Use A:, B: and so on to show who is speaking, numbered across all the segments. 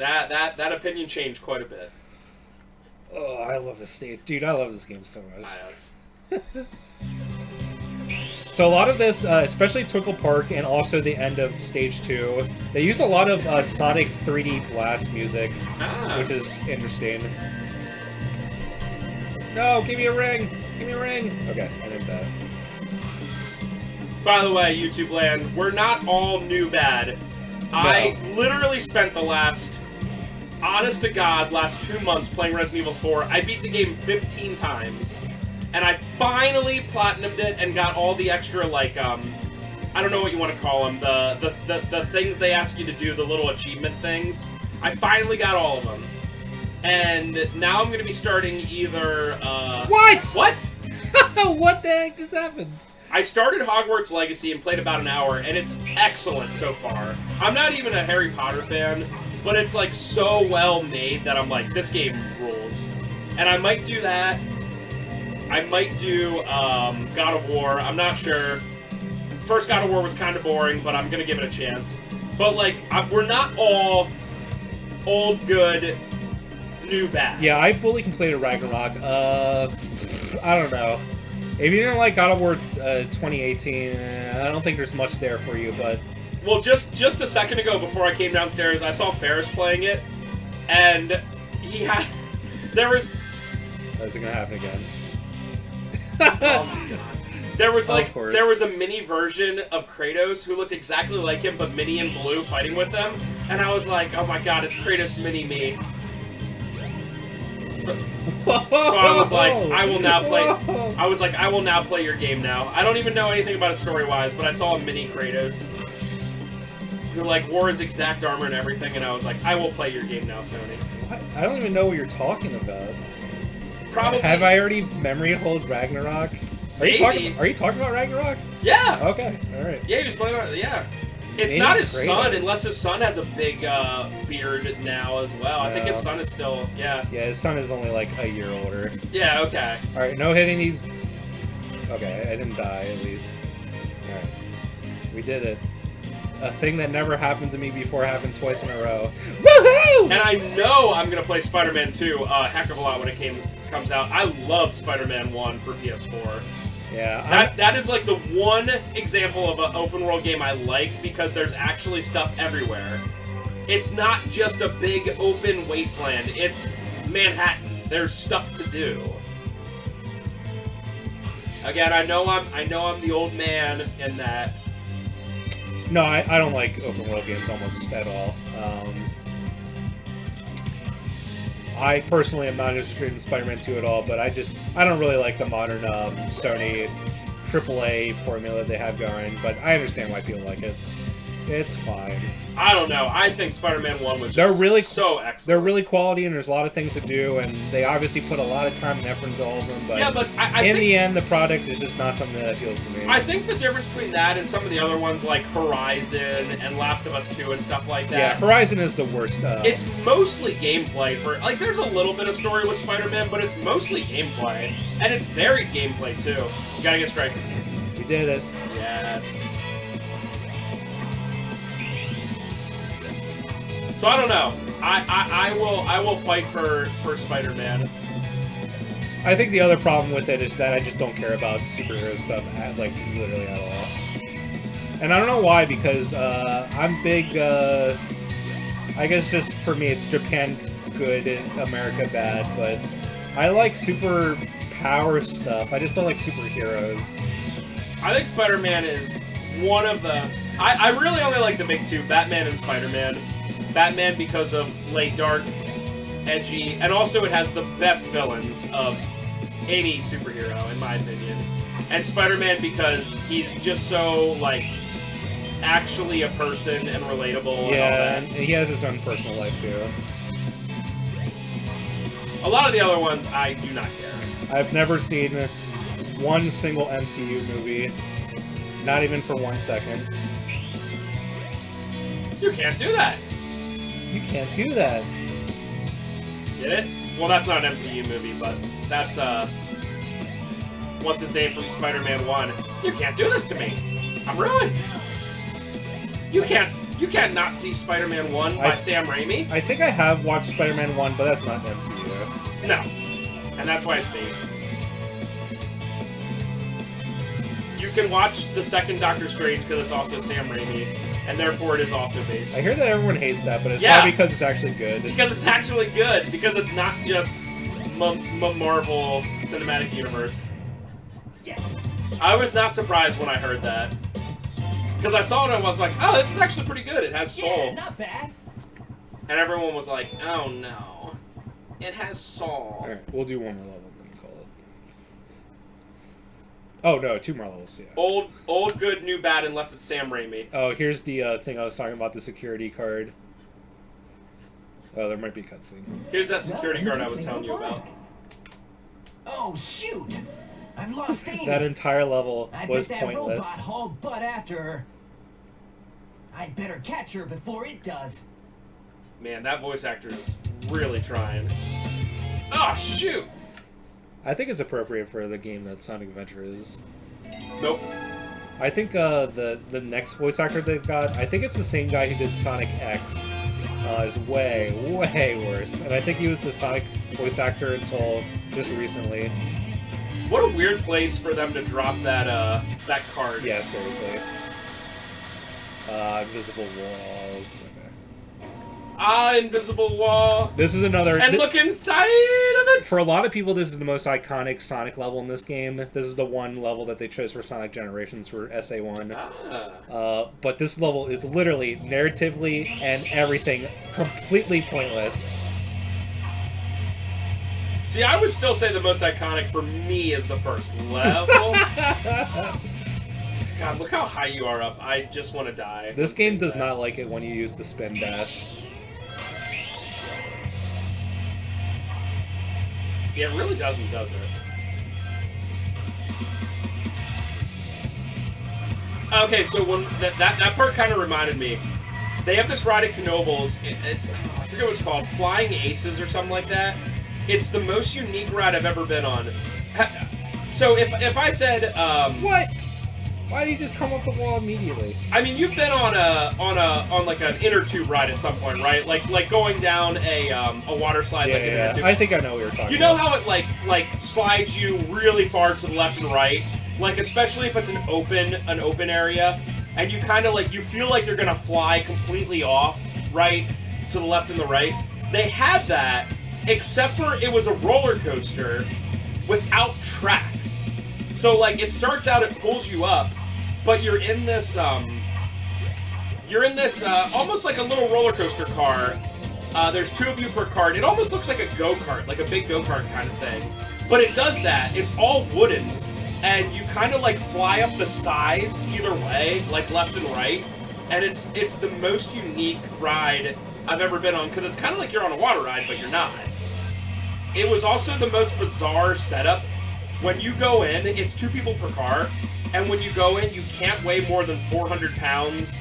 A: That opinion changed quite a bit.
B: Oh, I love this stage. Dude, I love this game so much.
A: Yes.
B: So a lot of this, especially Twinkle Park and also the end of Stage 2, they use a lot of Sonic 3D Blast music, which is interesting. No, give me a ring! Give me a ring! Okay, I did that.
A: By the way, YouTube land, we're not all new bad. No. I literally spent the last 2 months playing Resident Evil 4. I beat the game 15 times. And I finally platinumed it and got all the extra, like, I don't know what you want to call them, the things they ask you to do, the little achievement things. I finally got all of them. And now I'm going to be starting either,
B: What?!
A: What?
B: What the heck just happened?
A: I started Hogwarts Legacy and played about an hour, and it's excellent so far. I'm not even a Harry Potter fan, but it's, like, so well made that I'm like, this game rules. And I might do that. I might do God of War. I'm not sure. First God of War was kind of boring, but I'm gonna give it a chance. But like, we're not all old good, new bad.
B: Yeah, I fully completed Ragnarok. I don't know. If you didn't like God of War 2018, I don't think there's much there for you. But
A: well, just a second ago before I came downstairs, I saw Ferris playing it, and he had How's
B: it gonna happen again?
A: Oh my god. There was a mini version of Kratos who looked exactly like him, but mini and blue fighting with them, and I was like, oh my god, it's Kratos mini me. So I was like, I will now play. I was like, I will now play your game now. I don't even know anything about it story-wise, but I saw a mini Kratos who like wore his exact armor and everything, and I was like, I will play your game now, Sony.
B: What? I don't even know what you're talking about.
A: Probably.
B: Have I already memory hold Ragnarok? Are you talking about Ragnarok?
A: Yeah.
B: Okay. All right.
A: Yeah, he was playing. Yeah. It's not his son, unless his son has a big beard now as well. I think his son is still. Yeah.
B: Yeah, his son is only like a year older.
A: Yeah. Okay.
B: All right. No hitting these. Okay, I didn't die at least. All right. We did it. A thing that never happened to me before happened twice in a row. Woohoo!
A: And I know I'm gonna play Spider-Man 2 a heck of a lot when it comes out. I love Spider-Man 1 for PS4.
B: Yeah.
A: That is like the one example of an open world game I like because there's actually stuff everywhere. It's not just a big open wasteland. It's Manhattan. There's stuff to do. Again, I know I'm the old man in that.
B: No, I don't like open world games almost at all. I personally am not interested in Spider-Man 2 at all, but I don't really like the modern Sony AAA formula they have going, but I understand why people like it. It's fine.
A: I don't know. I think Spider-Man 1 was so excellent.
B: They're really quality, and there's a lot of things to do, and they obviously put a lot of time and effort into all of them, but,
A: yeah, but
B: in the end, the product is just not something that appeals to me.
A: I think the difference between that and some of the other ones like Horizon and Last of Us 2 and stuff like that...
B: Yeah, Horizon is the worst.
A: It's mostly gameplay. Like, there's a little bit of story with Spider-Man, but it's mostly gameplay. And it's varied gameplay, too. You gotta get straight.
B: You did it.
A: Yes. So I don't know. I will fight for Spider-Man.
B: I think the other problem with it is that I just don't care about superhero stuff, like, literally at all. And I don't know why, because I'm big, I guess just for me it's Japan good and America bad, but I like super power stuff. I just don't like superheroes.
A: I think Spider-Man is one of the... I really only like the big two, Batman and Spider-Man. Batman because of late dark, edgy, and also it has the best villains of any superhero, in my opinion. And Spider-Man because he's just so, like, actually a person and relatable and all that.
B: And he has his own personal life, too.
A: A lot of the other ones, I do not care.
B: I've never seen one single MCU movie, not even for 1 second.
A: You can't do that.
B: You can't do that.
A: Get it? Well, that's not an MCU movie, but that's, what's his name from Spider-Man 1? You can't do this to me. I'm ruined. You You can't not see Spider-Man 1 by Sam Raimi.
B: I think I have watched Spider-Man 1, but that's not an MCU, though.
A: No. And that's why it's based. You can watch the second Doctor Strange because it's also Sam Raimi, and therefore it is also based.
B: I hear that everyone hates that, but it's probably because it's actually good.
A: Because it's actually good. Because it's not just Marvel Cinematic Universe.
C: Yes.
A: I was not surprised when I heard that. Because I saw it and I was like, oh, this is actually pretty good. It has soul.
C: Yeah, not bad.
A: And everyone was like, oh no. It has soul.
B: Alright, we'll do one more level and then call it. Oh no, 2 more levels, yeah.
A: Old, good, new, bad, unless it's Sam Raimi.
B: Oh, here's the thing I was talking about, the security card. Oh, there might be a cutscene.
A: Here's that security guard I was telling you about.
C: Oh, shoot! I've lost Amy.
B: That entire level was
C: bet that
B: pointless.
C: robot hauled butt after her. I'd better catch her before it does.
A: Man, that voice actor is really trying. Oh, shoot!
B: I think it's appropriate for the game that Sonic Adventure is.
A: Nope.
B: I think the next voice actor they've got, I think it's the same guy who did Sonic X, is way, way worse. And I think he was the Sonic voice actor until just recently.
A: What a weird place for them to drop that that card.
B: Yeah, seriously. Invisible walls. Okay.
A: Invisible wall.
B: This is another...
A: And look inside of it!
B: For a lot of people, this is the most iconic Sonic level in this game. This is the one level that they chose for Sonic Generations for SA1. But this level is literally, narratively and everything, completely pointless.
A: See, I would still say the most iconic for me is the first level. God, look how high you are up. I just want to die.
B: This game does not like it when you use the spin dash.
A: Yeah, it really doesn't, does it? Okay, so when that part kind of reminded me. They have this ride at Knoebels. It's I forget what it's called, Flying Aces or something like that. It's the most unique ride I've ever been on. So if I said
B: What? Why did you just come off the wall immediately?
A: I mean, you've been on like an inner tube ride at some point, right? Like going down a water slide like an inner tube.
B: I think I know what you're talking about.
A: You know how it like slides you really far to the left and right? Like especially if it's an open area, and you kind of like you feel like you're gonna fly completely off, right, to the left and the right. They had that, except for it was a roller coaster without tracks. So like it starts out, it pulls you up, but you're in this almost like a little roller coaster car. There's 2 of you per cart. It almost looks like a go-kart, like a big go-kart kind of thing. But it does that. It's all wooden, and you kind of like fly up the sides either way, like left and right. And it's the most unique ride I've ever been on, because it's kind of like you're on a water ride, but you're not. It was also the most bizarre setup. When you go in, it's 2 people per car, and when you go in, you can't weigh more than 400 pounds,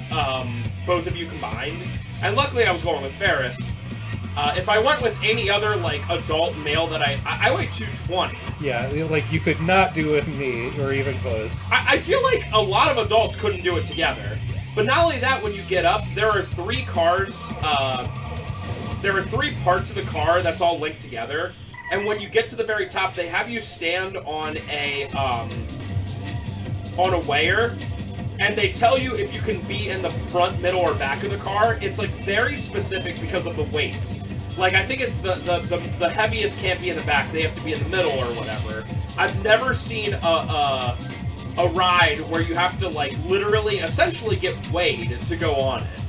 A: both of you combined. And luckily I was going with Ferris. If I went with any other, like, adult male that I weigh 220.
B: Yeah, like, you could not do it with me, or even close.
A: I feel like a lot of adults couldn't do it together. But not only that, when you get up, there are 3 cars, there are 3 parts of the car that's all linked together. And when you get to the very top, they have you stand on a weigher, and they tell you if you can be in the front, middle, or back of the car. It's like very specific because of the weights. Like I think it's the heaviest can't be in the back; they have to be in the middle or whatever. I've never seen a ride where you have to like literally, essentially get weighed to go on it.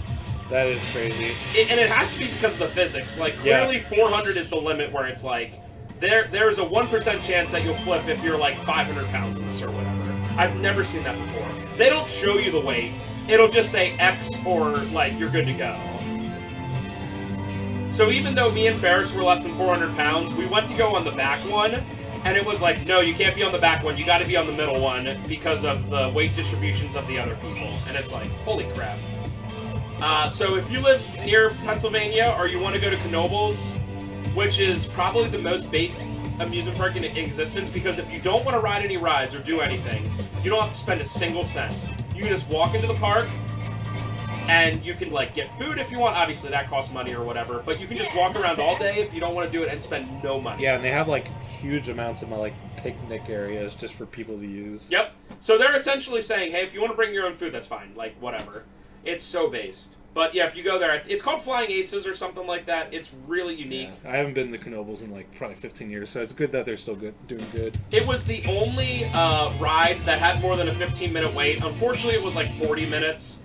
B: That is crazy.
A: And it has to be because of the physics. Like clearly, 400 is the limit where it's like. There's a 1% chance that you'll flip if you're like 500 pounds in this or whatever. I've never seen that before. They don't show you the weight. It'll just say X or like you're good to go. So even though me and Ferris were less than 400 pounds, we went to go on the back one, and it was like, no, you can't be on the back one. You got to be on the middle one because of the weight distributions of the other people. And it's like, holy crap. So if you live near Pennsylvania or you want to go to Knoebels, which is probably the most based amusement park in existence, because if you don't want to ride any rides or do anything, you don't have to spend a single cent. You can just walk into the park, And you can, like, get food if you want. Obviously, that costs money or whatever. But you can just walk around all day if you don't want to do it and spend no money.
B: Yeah, and they have, like, huge amounts of, like, picnic areas just for people to use.
A: Yep. So they're essentially saying, hey, if you want to bring your own food, that's fine. Like, whatever. It's so based. But, yeah, if you go there, it's called Flying Aces or something like that. It's really unique.
B: Yeah, I haven't been to Knoebels in, like, probably 15 years, so it's good that they're still doing good.
A: It was the only ride that had more than a 15-minute wait. Unfortunately, it was, like, 40 minutes.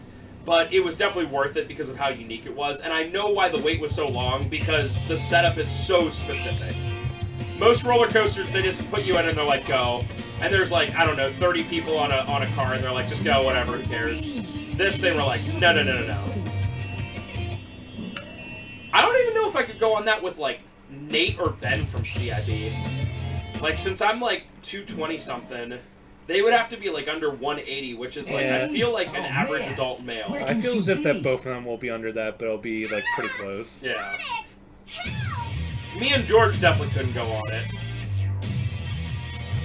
A: But it was definitely worth it because of how unique it was. And I know why the wait was so long, because the setup is so specific. Most roller coasters, they just put you in and they're like, go. And there's like, I don't know, 30 people on a car and they're like, just go, whatever, who cares. This, they were like, no. I don't even know if I could go on that with like Nate or Ben from CIB. Like, since I'm like 220-something... They would have to be, like, under 180, which is, like,
B: Yeah.
A: I feel like an average adult male.
B: I feel as if that both of them will be under that, but it'll be, like, pretty close.
A: Yeah. Me and George definitely couldn't go on it.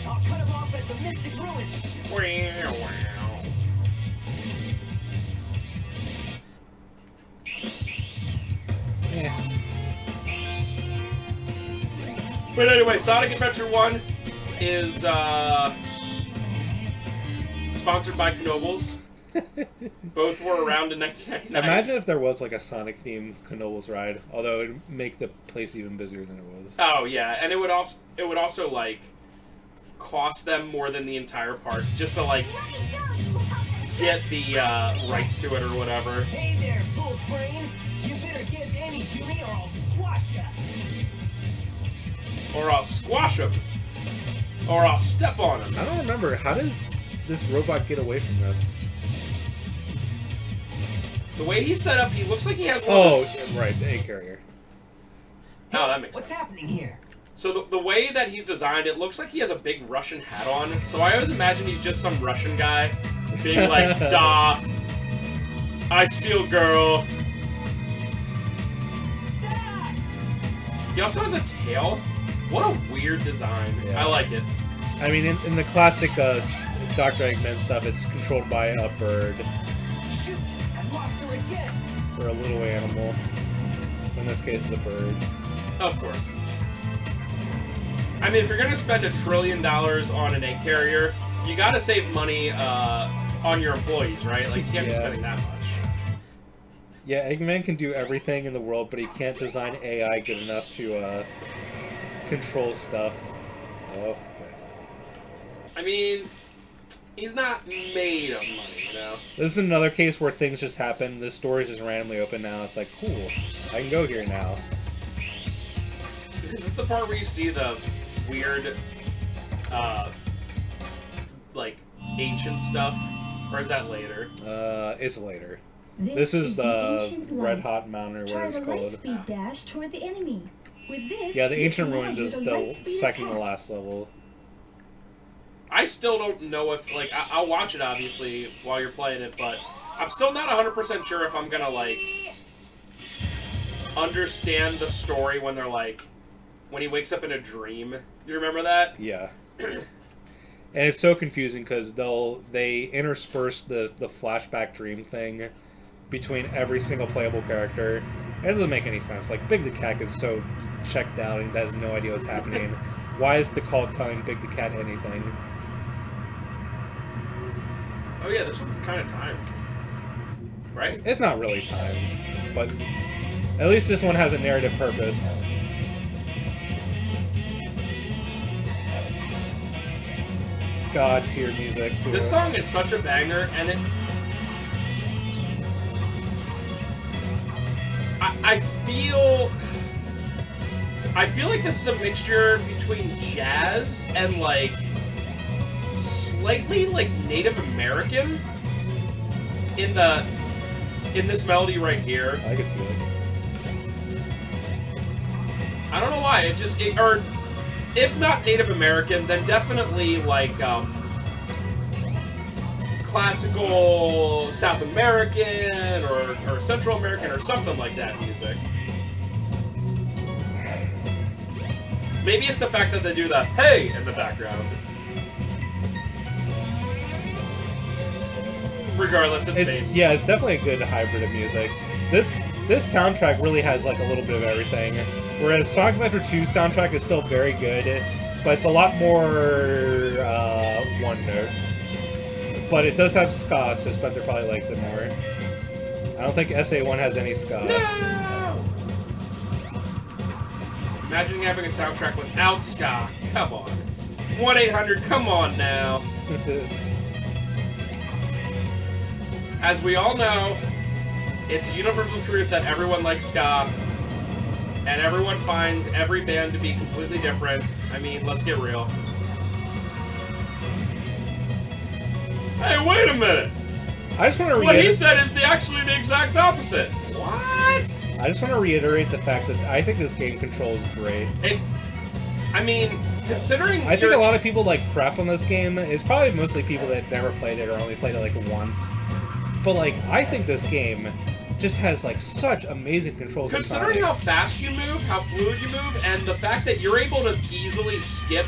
C: I'll cut him off at the Mystic Ruins.
B: Yeah.
A: But anyway, Sonic Adventure 1 is, sponsored by Knoebels. Both were around in 1999.
B: Imagine if there was like a Sonic themed Knoebels ride, although it would make the place even busier than it was.
A: Oh yeah, and it would also like cost them more than the entire park just to like get the rights to it or whatever.
C: Hey there, full brain. You better give any to me or I'll squash ya.
A: Or I'll squash them. Or I'll step on them.
B: I don't remember, how does this robot get away from this?
A: The way he's set up, he looks like he has one
B: Oh,
A: of those...
B: right, the egg carrier.
A: Oh, that makes
C: What's
A: sense.
C: happening here?
A: So the way that he's designed, it looks like he has a big Russian hat on. So I always imagine he's just some Russian guy being like, "Da, I steal girl."
C: Stop!
A: He also has a tail. What a weird design.
B: Yeah.
A: I like it.
B: I mean, in the classic Dr. Eggman stuff, it's controlled by a bird
C: Shoot! I lost her again.
B: or a little animal. In this case, it's a bird.
A: Of course. I mean, if you're gonna spend $1 trillion on an egg carrier, you gotta save money on your employees, right? Like, you can't be
B: Yeah.
A: spending that much.
B: Yeah, Eggman can do everything in the world, but he can't design AI good enough to control stuff. Oh, okay.
A: I mean, he's not made of money, you know?
B: This is another case where things just happen. This door is just randomly open now. It's like, cool, I can go here now.
A: Is this the part where you see the weird, like, ancient stuff? Or is that later?
B: It's later. This is the Red Hot Mountain, or
D: Try
B: what it's
D: the
B: called.
D: lightspeed dash toward the enemy. With this,
B: Yeah, the
D: you
B: Ancient
D: can
B: Ruins
D: ride
B: is
D: with a
B: the
D: lightspeed
B: second to
D: attack.
B: last level.
A: I still don't know if, like, I'll watch it, obviously, while you're playing it, but I'm still not 100% sure if I'm gonna, like, understand the story when they're, like, when he wakes up in a dream. You remember that?
B: Yeah. And it's so confusing because they intersperse the flashback dream thing between every single playable character. It doesn't make any sense. Like, Big the Cat is so checked out and has no idea what's happening. Why is the call telling Big the Cat anything?
A: Oh yeah, this one's kind of timed. Right?
B: It's not really timed, but at least this one has a narrative purpose. God tier music too.
A: This song is such a banger, and it... I feel like this is a mixture between jazz and, like, slightly, like, Native American in this melody right here.
B: I could see it.
A: I don't know why, or if not Native American, then definitely, like, classical South American or Central American or something like that music. Maybe it's the fact that they do the "hey" in the background. regardless, it's bass.
B: Yeah, it's definitely a good hybrid of music. This soundtrack really has like a little bit of everything. Whereas Sonic Adventure 2 soundtrack is still very good, but it's a lot more one note. But it does have ska, so Spencer probably likes it more. I don't think SA1 has any ska.
A: No! Imagine having a soundtrack without ska. Come on. 1-800, come on now. As we all know, it's a universal truth that everyone likes ska, and everyone finds every band to be completely different. I mean, let's get real. Hey, wait a minute!
B: I just want to
A: What he said is actually the exact opposite. What?
B: I just want to reiterate the fact that I think this game controls great.
A: I mean, considering
B: I think a lot of people like crap on this game. It's probably mostly people that never played it or only played it like once. But like, I think this game just has like such amazing controls.
A: Considering how fast you move, how fluid you move, and the fact that you're able to easily skip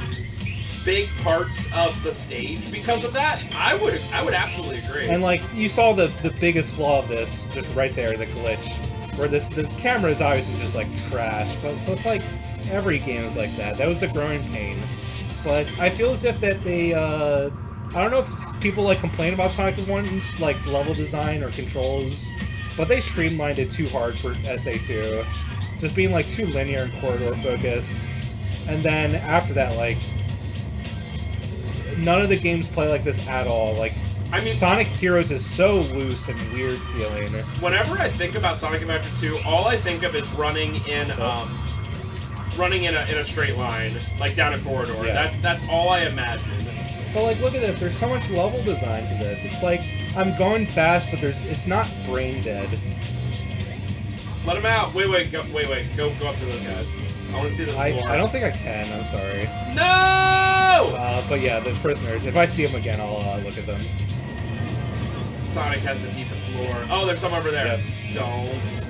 A: big parts of the stage because of that, I would absolutely agree.
B: And like, you saw the biggest flaw of this just right there, the glitch, where the camera is obviously just like trash. But so it's like every game is like that. That was the growing pain. But I feel as if that they I don't know if people like complain about Sonic 1's like level design or controls, but they streamlined it too hard for SA2, just being like too linear and corridor focused. And then after that, like, none of the games play like this at all. Like, I mean, Sonic Heroes is so loose and weird feeling.
A: Whenever I think about Sonic Adventure 2, all I think of is running in a straight line, like down a corridor.
B: Yeah.
A: That's all I imagine.
B: But like, look at this. There's so much level design to this. It's like I'm going fast, but it's not brain dead.
A: Let him out. Wait. Go up to those guys. I want to see this lore.
B: I don't think I can. I'm sorry.
A: No!
B: But yeah, the prisoners. If I see them again, I'll look at them.
A: Sonic has the deepest lore. Oh, there's some over there.
B: Yep.
A: Don't.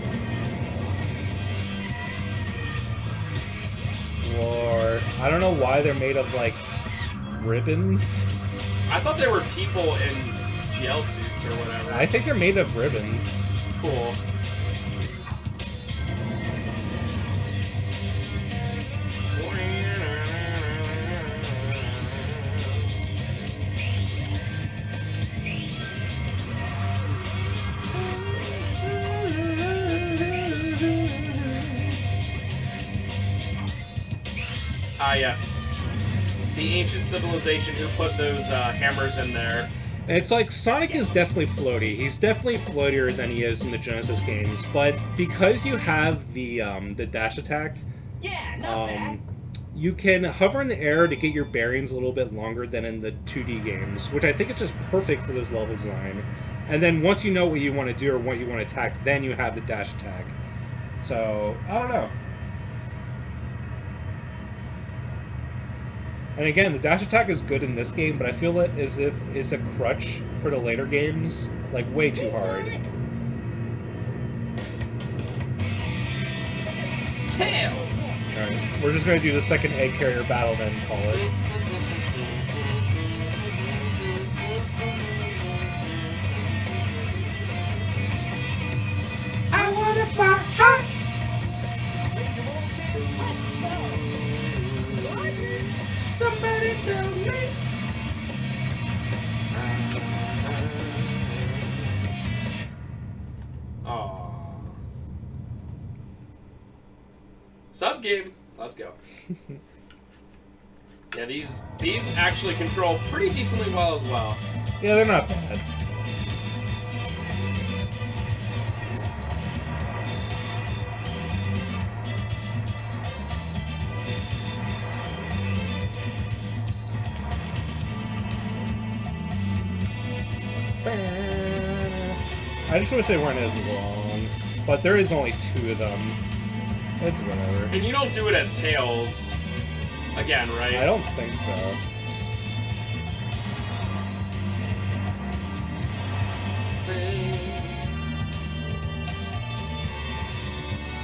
B: Lore. I don't know why they're made of like ribbons.
A: I thought they were people in GL suits or whatever.
B: I think they're made of ribbons.
A: Cool. Ah, yes. The ancient civilization who put those hammers in there.
B: And it's like, Sonic is definitely floaty. He's definitely floatier than he is in the Genesis games, but because you have the dash attack,
C: Yeah, not bad.
B: you can hover in the air to get your bearings a little bit longer than in the 2D games, which I think is just perfect for this level design. And then once you know what you want to do or what you want to attack, then you have the dash attack. So, I don't know. And again, the dash attack is good in this game, but I feel it as if it's a crutch for the later games, like way too hard.
A: Tails!
B: Alright, we're just going to do the second egg carrier battle, then call it.
A: I wanna fly high! Somebody tell me. Aww. Sub game. Let's go. Yeah, these actually control pretty decently well as well.
B: Yeah, they're not bad. I just wish they weren't as long, but there is only 2 of them. It's whatever.
A: And you don't do it as Tails again, right?
B: I don't think so.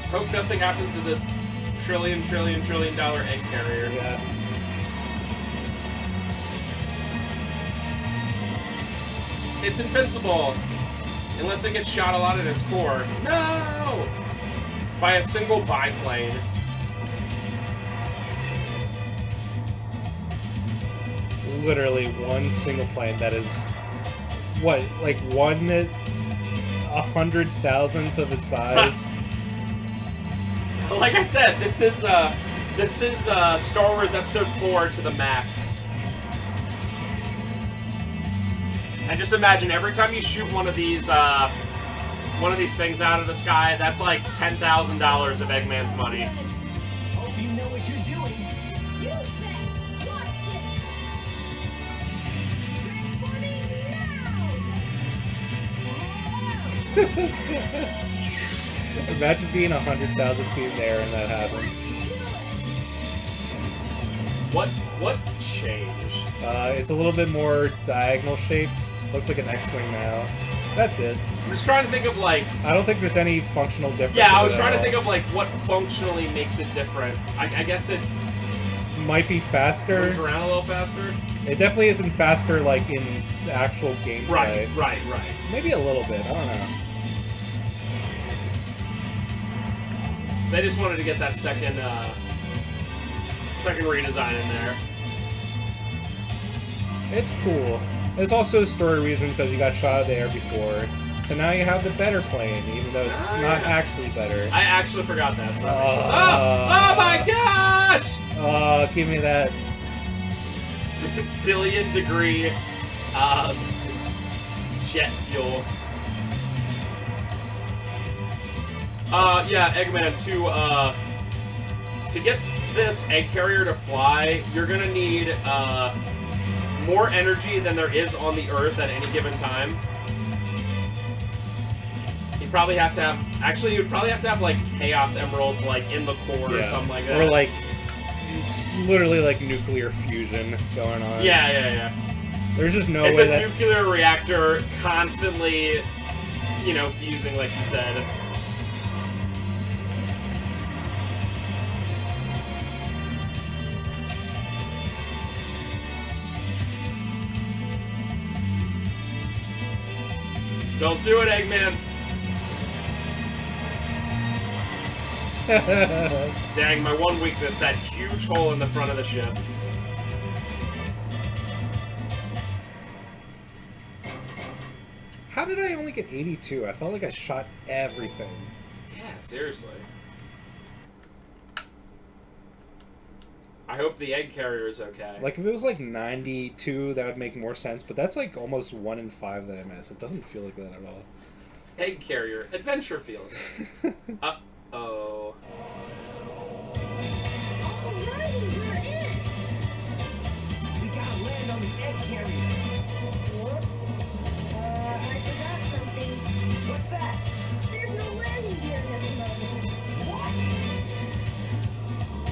A: Hope nothing happens to this trillion dollar egg carrier. It's invincible. Unless it gets shot a lot at its core. No! By a single biplane.
B: Literally one single plane that is, what, like 1/100,000th of its size?
A: Like I said, this is Star Wars Episode 4 to the max. And just imagine every time you shoot one of these things out of the sky, that's like $10,000 of Eggman's money.
C: Hope you know what you're doing.
D: You bet. Watch this. Transforming now.
B: Imagine being 100,000 feet in the air and that happens.
A: What changed?
B: It's a little bit more diagonal shaped. Looks like an X-wing now. That's it.
A: I'm just trying to think of like.
B: I don't think there's any functional difference.
A: Yeah, I was
B: at
A: trying to
B: all.
A: think of like what functionally makes it different. I guess it
B: Might be faster.
A: moves around a little faster.
B: It definitely isn't faster like in the actual gameplay.
A: Right.
B: Maybe a little bit. I don't know.
A: They just wanted to get that second redesign in there.
B: It's cool. There's also a story reason because you got shot out of the air before. So now you have the better plane, even though it's not actually better.
A: I actually forgot that. So that makes sense. Oh my gosh!
B: Give me that.
A: Billion degree jet fuel. Yeah, Eggman, to get this egg carrier to fly, you're gonna need more energy than there is on the Earth at any given time. He probably has to have. Actually, you'd probably have to have like Chaos Emeralds like in the core or something like that.
B: Or like, it's literally like nuclear fusion going on.
A: Yeah.
B: There's just no
A: It's
B: way
A: a
B: that.
A: nuclear reactor constantly, fusing like you said. Don't do it, Eggman. Dang, my one weakness, that huge hole in the front of the ship.
B: How did I only get 82? I felt like I shot everything.
A: Yeah, seriously. I hope the egg carrier is okay.
B: Like, if it was like 92, that would make more sense, but that's like almost 1 in 5 that I miss. It doesn't feel like that at all.
A: Egg carrier, adventure field. Uh-oh.
D: Alrighty, we're in.
C: We gotta land on the egg carrier.
D: Whoops. I forgot something.
C: What's that?
D: There's no landing gear in this moment.
C: What?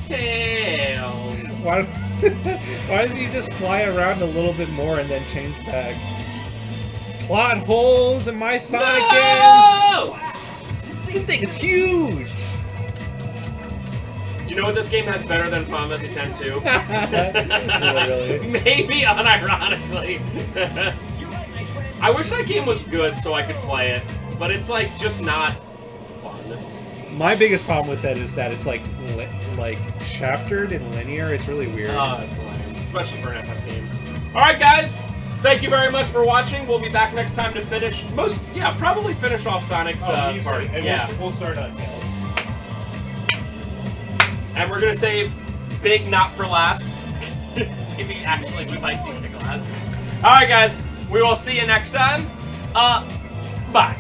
A: Tails.
B: Why doesn't he just fly around a little bit more and then change back? Plot holes in my Sonic game!
A: No!
B: This thing is huge!
A: Do you know what this game has better than Final Fantasy X 2?
B: Literally.
A: Maybe unironically.
C: You're right, my friend.
A: I wish that game was good so I could play it, but it's like just not fun.
B: My biggest problem with it is that it's like chaptered and linear. It's really weird.
A: Oh, that's lame, especially for an FF game. All right, guys. Thank you very much for watching. We'll be back next time to finish probably finish off Sonic's part.
E: We'll start on Tails.
A: And we're gonna save Big not for last. Maybe actually we might do Big last. All right, guys. We will see you next time. Bye.